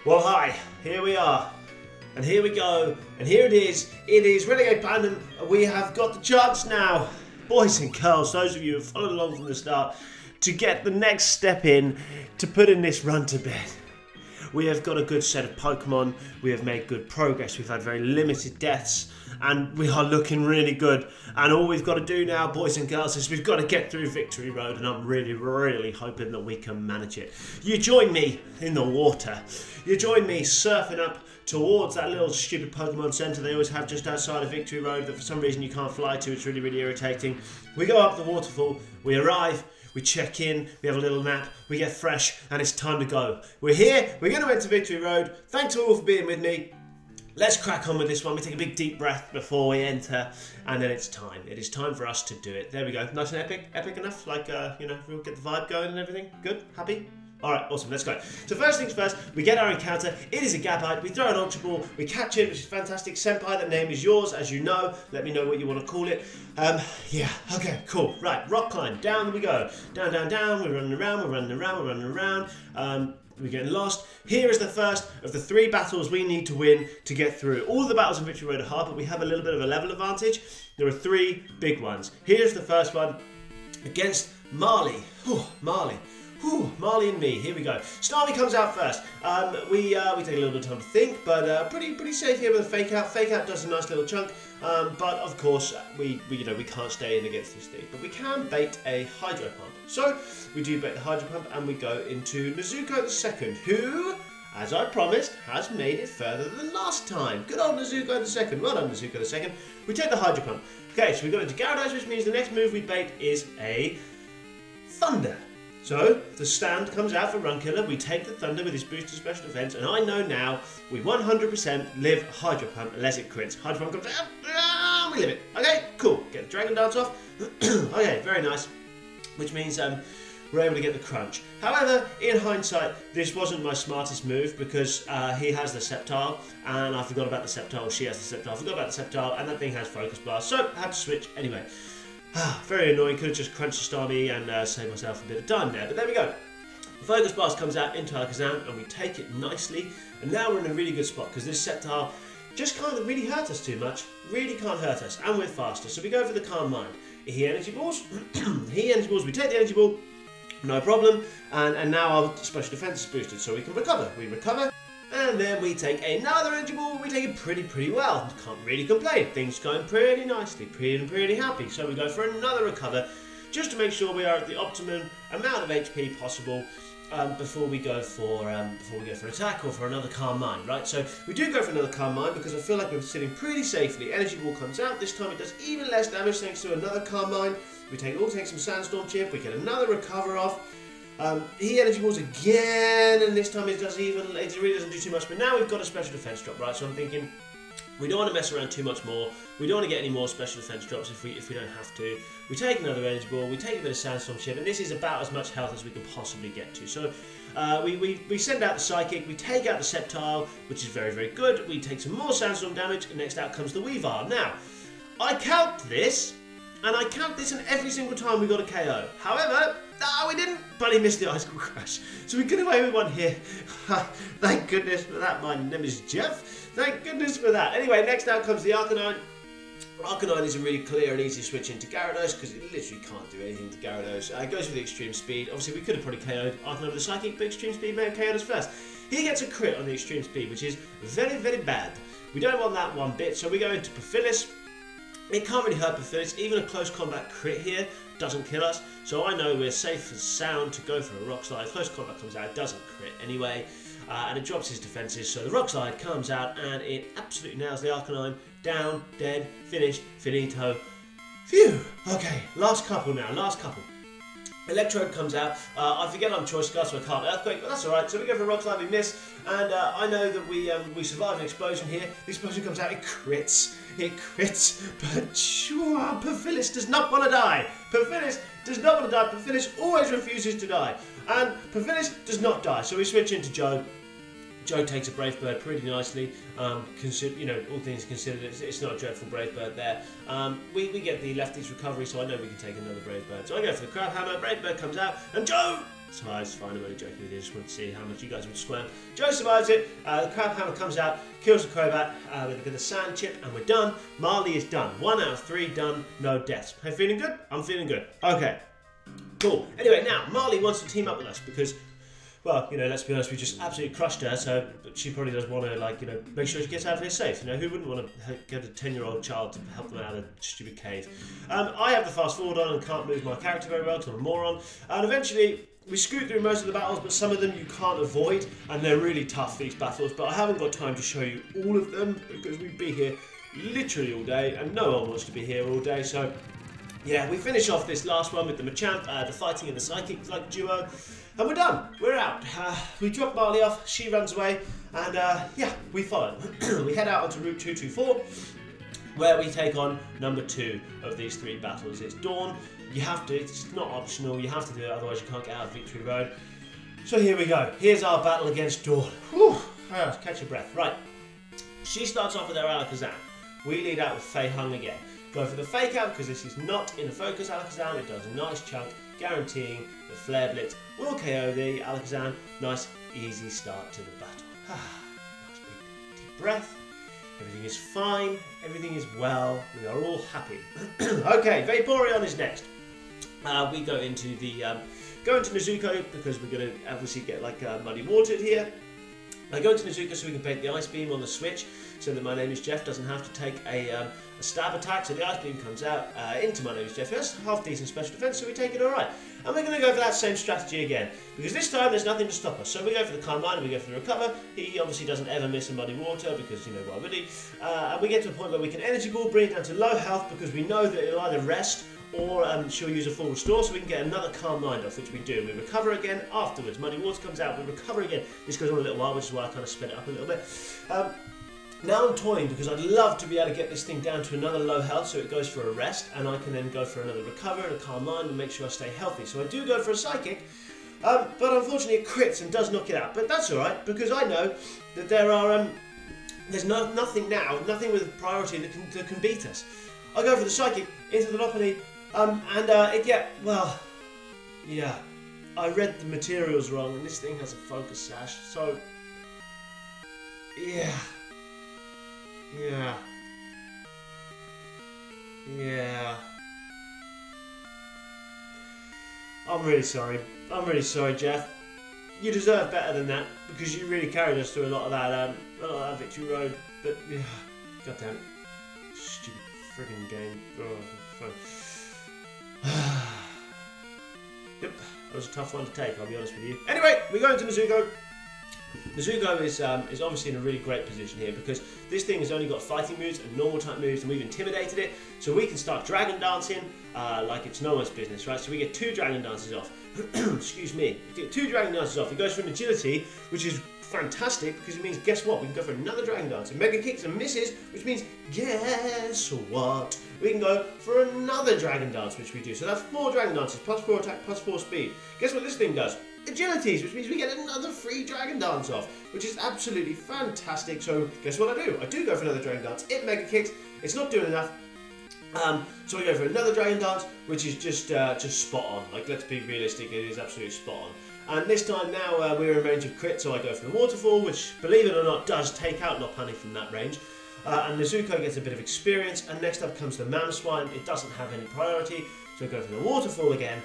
Well, hi, here we are, and here we go, and here it is Renegade Pandem, and we have got the chance now, boys and girls, those of you who have followed along from the start, to get the next step in, to put in this run to bed. We have got a good set of Pokemon, we have made good progress, we've had very limited deaths, and we are looking really good. And all we've got to do now, boys and girls, is we've got to get through Victory Road, and I'm really hoping that we can manage it. You join me in the water. You join me surfing up towards that little stupid Pokemon Center they always have just outside of Victory Road that for some reason you can't fly to. It's really irritating. We go up the waterfall, we arrive, we check in, we have a little nap, we get fresh, and it's time to go. We're here, we're going to enter Victory Road. Thanks all for being with me. Let's crack on with this one. We take a big deep breath before we enter, and then it's time. It is time for us to do it. There we go. Nice and epic. Epic enough? Like, you know, we'll get the vibe going and everything. Good? Happy? Alright, awesome, let's go. So first things first, we get our encounter. It is a Gabite. We throw an Ultra Ball, we catch it, which is fantastic. Senpai, that name is yours, as you know. Let me know what you want to call it. Yeah, okay, cool. Right, rock climb, down we go. Down, we're running around. We're getting lost. Here is the first of the 3 battles we need to win to get through. All the battles in Victory Road are hard, but we have a little bit of a level advantage. There are 3 big ones. Here's the first one against Marley. Marley and me, here we go. Snarly comes out first. We take a little bit of time to think, but pretty safe here with a fake out. Fake out does a nice little chunk, but of course we can't stay in against this thing. But we can bait a Hydro Pump. So we do bait the Hydro Pump and we go into Nuzlcoke II, who, as I promised, has made it further than last time. Good old Nuzlcoke II. Well done, Nuzlcoke II. We take the Hydro Pump. Okay, so we go into Gyarados, which means the next move we bait is a Thunder. So, the stand comes out for Run Killer, we take the Thunder with his boosted special defense, and I know now we 100% live Hydro Pump unless it crits. Hydro Pump comes out, we live it. Okay, cool. Get the Dragon Dance off. Okay, very nice. Which means we're able to get the Crunch. However, in hindsight, this wasn't my smartest move because he has the Sceptile, and I forgot about the Sceptile, she has the Sceptile, I forgot about the Sceptile, and that thing has Focus Blast, so I had to switch anyway. Very annoying, could have just crunched the Starmie and saved myself a bit of time there, but there we go. The Focus Blast comes out into Alakazam and we take it nicely, and now we're in a really good spot because this Sceptile just can't really hurt us too much, really can't hurt us, and we're faster, so we go for the Calm Mind. He Energy Balls, we take the Energy Ball, no problem, and now our special defense is boosted, so we can recover. We recover, and then we take another Energy Ball. We take it pretty well. Can't really complain. Things going pretty nicely, pretty happy. So we go for another recover, just to make sure we are at the optimum amount of HP possible before we go for an attack or for another Calm Mind. Right. So we do go for another Calm Mind because I feel like we're sitting pretty safely. Energy Ball comes out. This time it does even less damage thanks to another Calm Mind. We take some Sandstorm Chip. We get another recover off. He Energy Balls again, and this time it really doesn't do too much, but now we've got a special defense drop, right? So I'm thinking, we don't want to mess around too much more, we don't want to get any more special defense drops if we don't have to. We take another Energy Ball, we take a bit of Sandstorm Chip, and this is about as much health as we can possibly get to. So we send out the Psychic, we take out the Sceptile, which is very good, we take some more Sandstorm damage, and next out comes the Weavile. Now, I count this, and every single time we got a KO. However, no, we didn't, but he missed the Ice Cream Crash. So we get away with one here. Thank goodness for that. My name is Jeff. Thank goodness for that. Anyway, next out comes the Arcanine. Arcanine is a really clear and easy switch into Gyarados because it literally can't do anything to Gyarados. It goes for the Extreme Speed. Obviously, we could have probably KO'd Arcanine with the Psychic, but Extreme Speed may have KO'd us first. He gets a crit on the Extreme Speed, which is very bad. We don't want that one bit, so we go into Perfilis. It can't really hurt Perfilis. Even a close combat crit here doesn't kill us, so I know we're safe and sound to go for a Rock Slide. Close combat comes out, it doesn't crit anyway, and it drops his defenses, so the Rock Slide comes out and it absolutely nails the Arcanine. Down, dead, finished, finito. Phew! Okay, last couple now, Electrode comes out. I forget I'm Choice Scar, so I can't Earthquake, but that's alright. So we go for a Rock Slide, we miss, and I know that we survive an explosion here. The explosion comes out, it crits, but sure, Perfilis does not want to die. Perfilis does not want to die. Perfilis always refuses to die, and Perfilis does not die. So we switch into Joe. Joe takes a Brave Bird pretty nicely. All things considered, it's not a dreadful Brave Bird there. We get the lefties recovery, so I know we can take another Brave Bird. So I go for the Crab Hammer. Brave Bird comes out, and Joe So I was fine, I'm only joking with you, I just want to see how much you guys would squirm. Joe survives it, the crab hammer comes out, kills the crobat with a sand chip, and we're done. Marley is done. 1 out of 3 done, no deaths. Are you feeling good? I'm feeling good. Okay, cool. Anyway, now, Marley wants to team up with us because, well, you know, let's be honest, we just absolutely crushed her, so she probably does want to, like, you know, make sure she gets out of here safe. You know, who wouldn't want to get a 10-year-old child to help them out of a stupid cave? I have the fast forward on and can't move my character very well because I'm a moron, and eventually we scoot through most of the battles, but some of them you can't avoid, and they're really tough, these battles, but I haven't got time to show you all of them, because we'd be here literally all day, and no one wants to be here all day, so yeah, we finish off this last one with the Machamp, the fighting and the psychic like duo, and we're done, we're out. We drop Marley off, she runs away, and yeah, we follow. We head out onto Route 224, where we take on number 2 of these 3 battles. It's Dawn. You have to, it's not optional, you have to do it, otherwise you can't get out of Victory Road. So here we go, here's our battle against Dawn. Whew, catch your breath. Right, she starts off with her Alakazam. We lead out with Fei Hung again. Go for the fake out because this is not in a focus Alakazam, it does a nice chunk, guaranteeing the Flare Blitz will KO the Alakazam. Nice, easy start to the battle. Nice big deep breath. Everything is fine, everything is well, we are all happy. Okay, Vaporeon is next. We go into Nuzlcoke because we're going to obviously get like muddy watered here. I go into Nuzlcoke so we can paint the Ice Beam on the switch so that MyNameWasJeff doesn't have to take a stab attack. So the Ice Beam comes out into MyNameWasJeff. That's half decent special defense, so we take it alright. And we're going to go for that same strategy again because this time there's nothing to stop us. So we go for the Calm Mind, we go for the Recover. He obviously doesn't ever miss a Muddy Water because, you know, why would he? And we get to a point where we can Energy Ball, bring it down to low health because we know that it'll either rest or she'll use a full restore, so we can get another Calm Mind off, which we do. We recover again afterwards. Muddy Water comes out, we recover again. This goes on a little while, which is why I kind of sped it up a little bit. Now I'm toying because I'd love to be able to get this thing down to another low health so it goes for a rest, and I can then go for another recover and a Calm Mind and make sure I stay healthy. So I do go for a Psychic, but unfortunately it crits and does knock it out. But that's alright, because I know that there are there's nothing with priority that can beat us. I go for the Psychic into the Lopunny. Yeah, I read the materials wrong, and this thing has a focus sash, so, yeah, I'm really sorry, Jeff. You deserve better than that, because you really carried us through a lot of that Victory Road, but, yeah, god damn it, stupid friggin' game. Oh, yep, that was a tough one to take, I'll be honest with you. Anyway, we go into Nuzlcoke. Nuzlcoke is obviously in a really great position here because this thing has only got fighting moves and normal type moves, and we've intimidated it, so we can start Dragon Dancing like it's no one's business, right? So we get 2 Dragon Dances off. Excuse me. We get 2 Dragon Dances off. It goes for an Agility, which is fantastic because it means, guess what? We can go for another Dragon Dance. And Mega Kicks and misses, which means, guess what? We can go for another Dragon Dance, which we do. So that's 4 Dragon Dances, plus 4 attack, plus 4 speed. Guess what this thing does? Agilities, which means we get another free Dragon Dance off, which is absolutely fantastic. So guess what I do? I do go for another Dragon Dance. It Mega Kicks. It's not doing enough. So we go for another Dragon Dance, which is just spot on. Like, let's be realistic, it is absolutely spot on. And this time now we're in range of crit, so I go for the Waterfall, which, believe it or not, does take out Lopunny from that range. And Nuzlcoke gets a bit of experience, and next up comes the Mamoswine. It doesn't have any priority, so I go for the Waterfall again,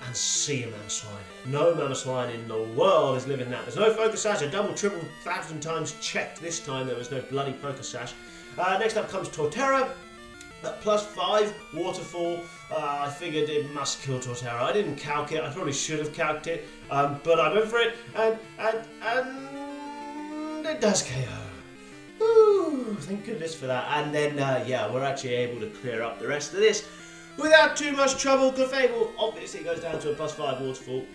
and see a Mamoswine. No Mamoswine in the world is living that. There's no Focus Sash, a double, triple, 1,000 times checked this time, there was no bloody Focus Sash. Next up comes Torterra. Plus 5 Waterfall. I figured it must kill Torterra. I didn't calc it. I probably should have calced it, but I went for it, and it does KO. Ooh, thank goodness for that. And then yeah, we're actually able to clear up the rest of this without too much trouble. Clefable obviously goes down to a plus 5 Waterfall.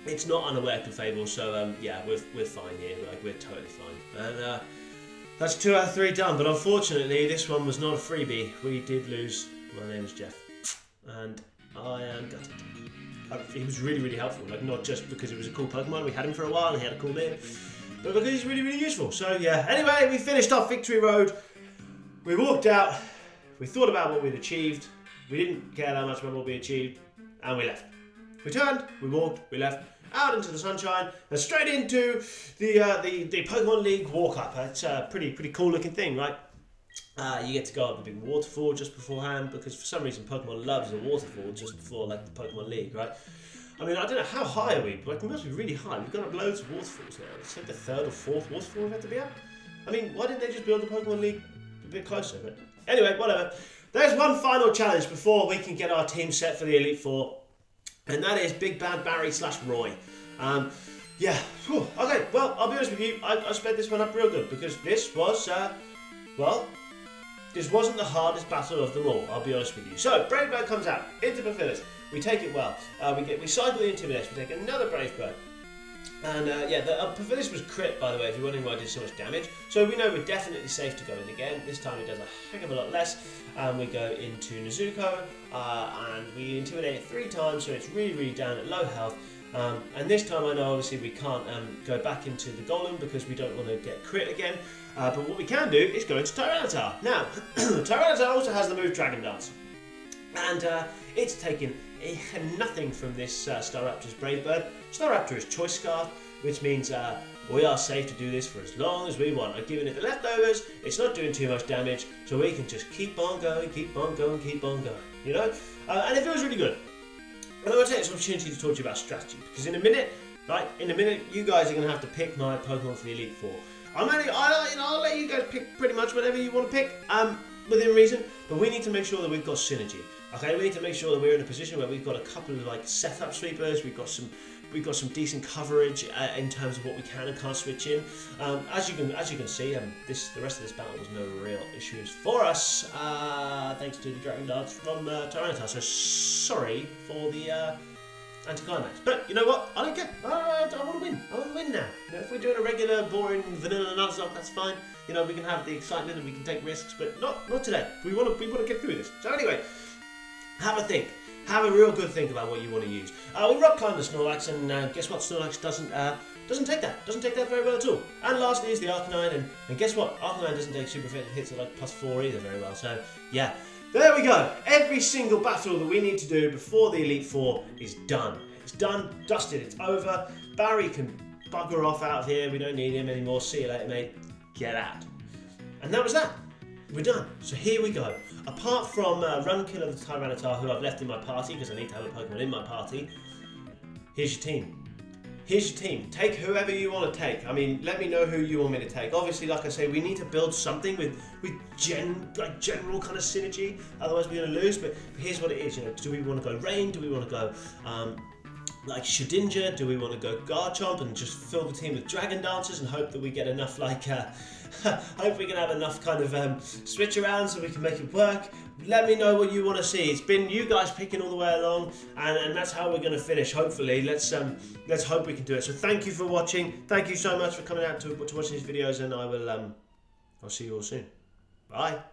It's not unaware Clefable, so yeah, we're fine here. Like, we're totally fine. And that's 2 out of 3 done, but unfortunately this one was not a freebie. We did lose MyNameWasJeff, and I am gutted. He was really, really helpful, like, not just because it was a cool Pokemon, we had him for a while and he had a cool name, but because he's really, really useful. So yeah, anyway, we finished off Victory Road, we walked out, we thought about what we'd achieved, we didn't care that much about what we achieved, and we left. We turned, we walked, we left, out into the sunshine, and straight into the Pokemon League walk-up. It's a pretty cool looking thing, right? You get to go up the big waterfall just beforehand, because for some reason Pokemon loves a waterfall just before like the Pokemon League, right? I mean, I don't know, how high are we? Like, we must be really high. We've got up loads of waterfalls now. It's like the 3rd or 4th waterfall we've had to be up. I mean, why didn't they just build the Pokemon League a bit closer? But anyway, whatever. There's one final challenge before we can get our team set for the Elite Four, and that is Big Bad Barry / Roy. Yeah. Whew. Okay, well, I'll be honest with you, I sped this one up real good, because this was, well, this wasn't the hardest battle of them all, I'll be honest with you. So, Brave Bird comes out, into Perfilis. We take it well. We cycle the Intimidate, we take another Brave Bird. And yeah, the Perfilis was crit, by the way, if you're wondering why I did so much damage. So we know we're definitely safe to go in again. This time it does a heck of a lot less. We go into Nuzlcoke, and we Intimidate it 3 times, so it's really down at low health. And this time I know obviously we can't go back into the Golem because we don't want to get crit again. But what we can do is go into Tyranitar. Now, Tyranitar also has the move Dragon Dance. And it's taken nothing from this Staraptor's Brave Bird. Staraptor is Choice Scarf, which means we are safe to do this for as long as we want. I've given it the leftovers, it's not doing too much damage, so we can just keep on going, you know? And it feels really good. And I want to take this opportunity to talk to you about strategy, because in a minute, right, you guys are going to have to pick my Pokemon for the Elite Four. I'll let you guys pick pretty much whatever you want to pick, within reason, but we need to make sure that we've got synergy. Okay, we need to make sure that we're in a position where we've got a couple of like setup sweepers, we've got some decent coverage in terms of what we can and can't switch in. As you can see, the rest of this battle was no real issues for us, thanks to the Dragon Darts from Tyranitar. So sorry for the anticlimax, but you know what? I don't care. I want to win. I want to win now. You know, if we're doing a regular, boring vanilla Nuzlocke, that's fine. You know, we can have the excitement and we can take risks, but not today. We want to get through this. So anyway, have a think. Have a real good think about what you want to use. We rock climb the Snorlax, and guess what? Snorlax doesn't take that. Doesn't take that very well at all. And lastly is the Arcanine, and guess what? Arcanine doesn't take super hits at like +4 either very well. So yeah, there we go. Every single battle that we need to do before the Elite Four is done. It's done, dusted, it's over. Barry can bugger off out of here. We don't need him anymore. See you later, mate. Get out. And that was that. We're done. So here we go. Apart from Runkiller the Tyranitar, who I've left in my party because I need to have a Pokemon in my party, here's your team. Here's your team. Take whoever you want to take. I mean, let me know who you want me to take. Obviously, like I say, we need to build something with general kind of synergy. Otherwise, we're going to lose. But here's what it is. You know, do we want to go Rain? Do we want to go like Shedinja? Do we want to go Garchomp and just fill the team with Dragon Dancers and hope that we get enough hope we can have enough kind of switch around so we can make it work? Let me know what you want to see. It's been you guys picking all the way along, and that's how we're going to finish. Hopefully, let's hope we can do it. So thank you for watching. Thank you so much for coming out to watch these videos, and I'll see you all soon. Bye.